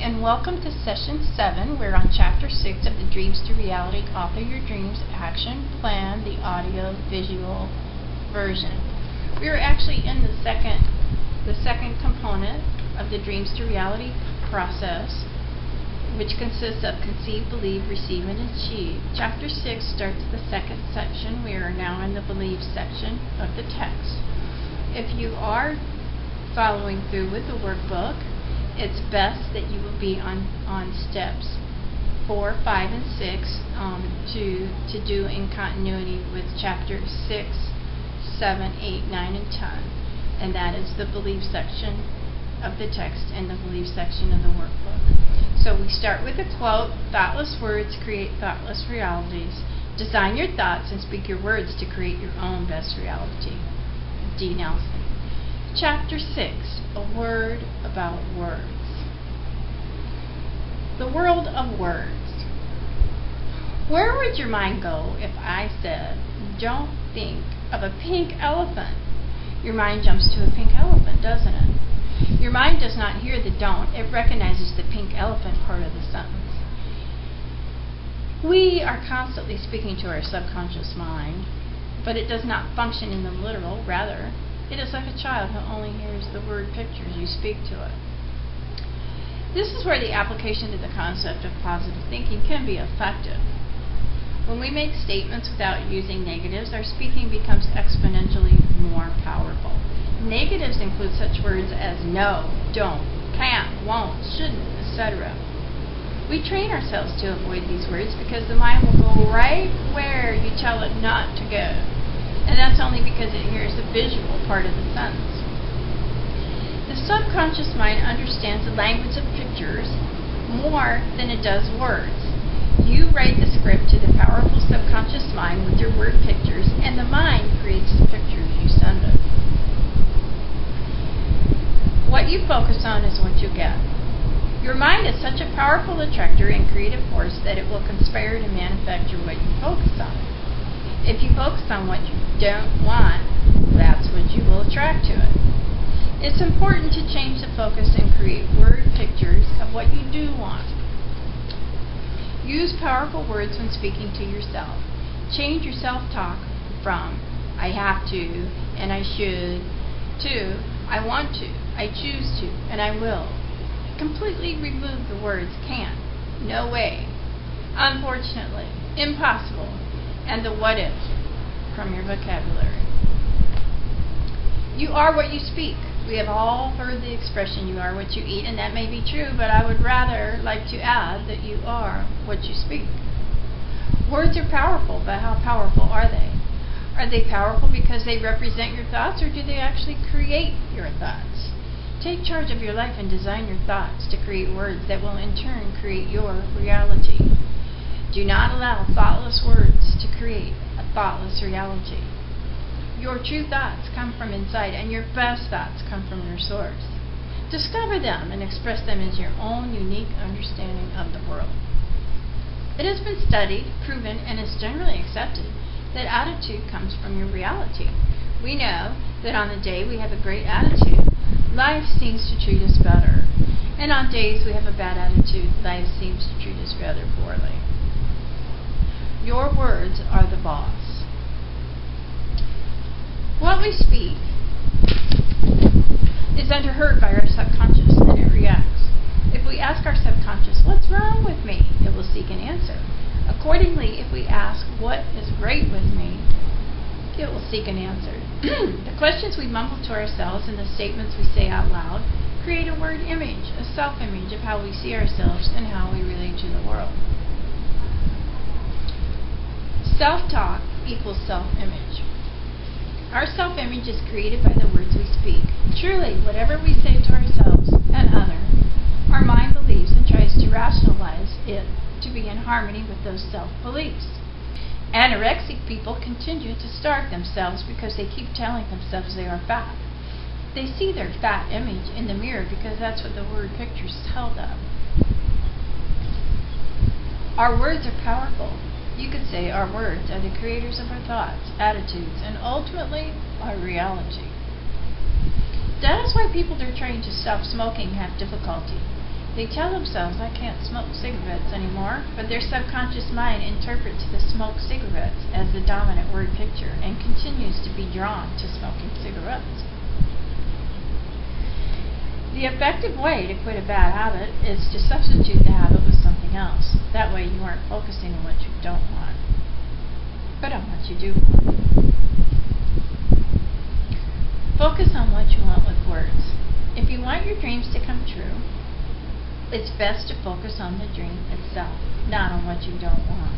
and welcome to Session 7. We're on Chapter 6 of the Dreams to Reality Author Your Dreams Action Plan, the audio visual version. We are actually in the second component of the Dreams to Reality process, which consists of conceive, believe, receive, and achieve. Chapter 6 starts the second section. We are now in the believe section of the text. If you are following through with the workbook, it's best that you will be on steps 4, 5, and 6 to do in continuity with chapter 6, 7, 8, 9, and 10. And that is the belief section of the text and the belief section of the workbook. So we start with a quote: thoughtless words create thoughtless realities. Design your thoughts and speak your words to create your own best reality. D. Nelson. Chapter 6, a word about words. The world of words. Where would your mind go if I said, don't think of a pink elephant? Your mind jumps to a pink elephant, doesn't it? Your mind does not hear the don't, it recognizes the pink elephant part of the sentence. We are constantly speaking to our subconscious mind, but it does not function in the literal. Rather, it is like a child who only hears the word pictures you speak to it. This is where the application of the concept of positive thinking can be effective. When we make statements without using negatives, our speaking becomes exponentially more powerful. Negatives include such words as no, don't, can't, won't, shouldn't, etc. We train ourselves to avoid these words because the mind will go right where you tell it not to go. And that's only because it hears the visual part of the sentence. The subconscious mind understands the language of pictures more than it does words. You write the script to the powerful subconscious mind with your word pictures, and the mind creates the pictures you send it. What you focus on is what you get. Your mind is such a powerful attractor and creative force that it will conspire to manufacture what you focus on. If you focus on what you don't want, that's what you will attract to it. It's important to change the focus and create word pictures of what you do want. Use powerful words when speaking to yourself. Change your self-talk from I have to and I should to I want to, I choose to, and I will. Completely remove the words can't, no way, unfortunately, impossible, and the what if from your vocabulary. You are what you speak. We have all heard the expression, you are what you eat, and that may be true, but I would rather like to add that you are what you speak. Words are powerful, but how powerful are they? Are they powerful because they represent your thoughts, or do they actually create your thoughts? Take charge of your life and design your thoughts to create words that will in turn create your reality. Do not allow thoughtless words to create a thoughtless reality. Your true thoughts come from inside, and your best thoughts come from your source. Discover them and express them as your own unique understanding of the world. It has been studied, proven, and is generally accepted that attitude comes from your reality. We know that on the day we have a great attitude, life seems to treat us better. And on days we have a bad attitude, life seems to treat us rather poorly. Your words are the boss. What we speak is underheard by our subconscious, and it reacts. If we ask our subconscious, what's wrong with me? It will seek an answer. Accordingly, if we ask, what is great with me? It will seek an answer. The questions we mumble to ourselves and the statements we say out loud create a word image, a self-image of how we see ourselves and how we relate to the world. Self-talk equals self-image. Our self-image is created by the words we speak. Truly, whatever we say to ourselves and others, our mind believes and tries to rationalize it to be in harmony with those self-beliefs. Anorexic people continue to starve themselves because they keep telling themselves they are fat. They see their fat image in the mirror because that's what the word pictures tell them. Our words are powerful. You could say our words are the creators of our thoughts, attitudes, and ultimately our reality. That is why people that are trying to stop smoking have difficulty. They tell themselves, I can't smoke cigarettes anymore, but their subconscious mind interprets the smoke cigarettes as the dominant word picture and continues to be drawn to smoking cigarettes. The effective way to quit a bad habit is to substitute the habit with something else. That way you aren't focusing on what you don't want, but on what you do want. Focus on what you want with words. If you want your dreams to come true, it's best to focus on the dream itself, not on what you don't want.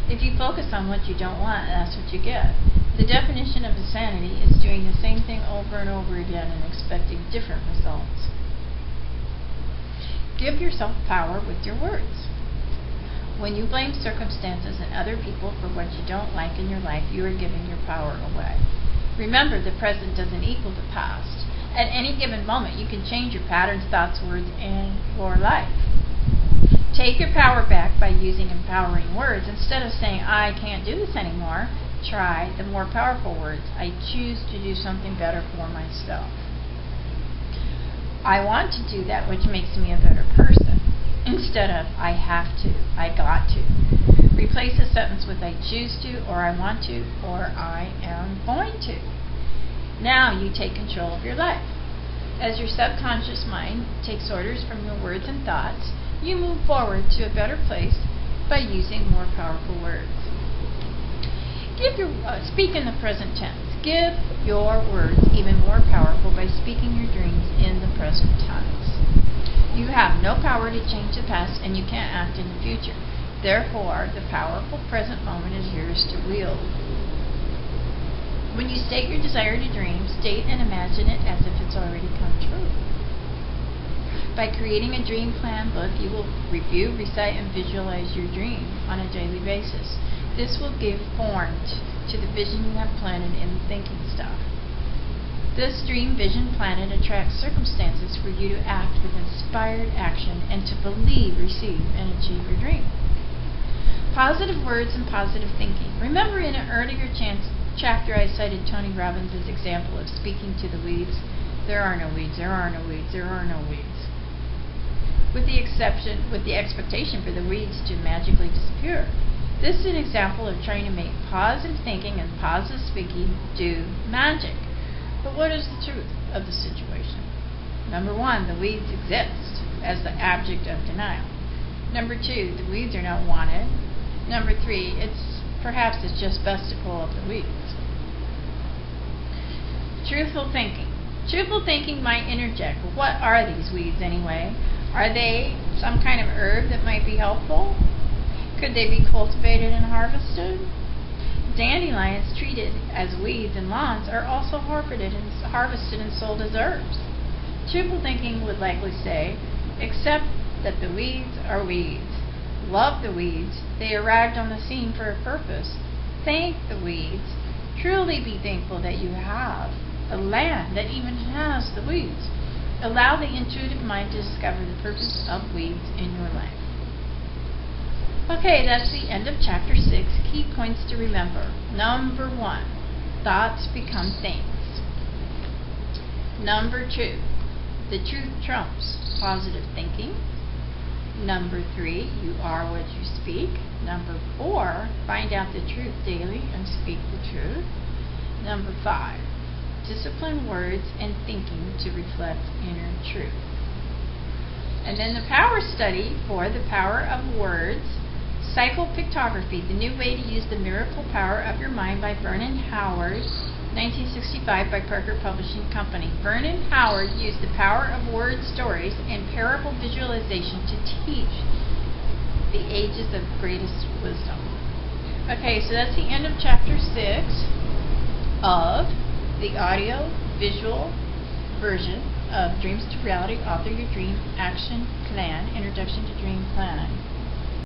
If you focus on what you don't want, that's what you get. The definition of insanity is doing the same thing over and over again and expecting different results. Give yourself power with your words. When you blame circumstances and other people for what you don't like in your life, you are giving your power away. Remember, the present doesn't equal the past. At any given moment, you can change your patterns, thoughts, words, and your life. Take your power back by using empowering words. Instead of saying, I can't do this anymore, try the more powerful words. I choose to do something better for myself. I want to do that which makes me a better person. Instead of, I have to, I got to. Replace a sentence with I choose to, or I want to, or I am going to. Now you take control of your life. As your subconscious mind takes orders from your words and thoughts, you move forward to a better place by using more powerful words. Speak in the present tense. Give your words even more powerful by speaking your dreams in the present tense. You have no power to change the past, and you can't act in the future. Therefore, the powerful present moment is yours to wield. When you state your desire to dream, state and imagine it as if it's already come true. By creating a dream plan book, you will review, recite, and visualize your dream on a daily basis. This will give form to the vision you have planted in the thinking stuff. This dream vision planet attracts circumstances for you to act with inspired action and to believe, receive, and achieve your dream. Positive words and positive thinking. Remember in an earlier chapter I cited Tony Robbins' example of speaking to the weeds. There are no weeds, there are no weeds, there are no weeds. With the expectation for the weeds to magically disappear. This is an example of trying to make positive thinking and positive speaking do magic. But what is the truth of the situation? Number one, the weeds exist as the object of denial. Number two, the weeds are not wanted. Number three, perhaps it's just best to pull up the weeds. Truthful thinking. Truthful thinking might interject. What are these weeds anyway? Are they some kind of herb that might be helpful? Could they be cultivated and harvested? Dandelions treated as weeds in lawns are also harvested and sold as herbs. Truthful thinking would likely say, accept that the weeds are weeds. Love the weeds. They arrived on the scene for a purpose. Thank the weeds. Truly be thankful that you have a land that even has the weeds. Allow the intuitive mind to discover the purpose of weeds in your life. Okay, that's the end of chapter 6. Key points to remember. Number 1, thoughts become things. Number 2, the truth trumps positive thinking. Number 3, you are what you speak. Number 4, find out the truth daily and speak the truth. Number 5, discipline words and thinking to reflect inner truth. And then the power study for the power of words, psychopictography, the new way to use the miracle power of your mind by Vernon Howard, 1965 by Parker Publishing Company. Vernon Howard used the power of word stories and parable visualization to teach the ages of greatest wisdom. Okay, so that's the end of chapter 6 of the audio visual version of Dreams to Reality, Author Your Dream Action Plan, Introduction to Dream Planning.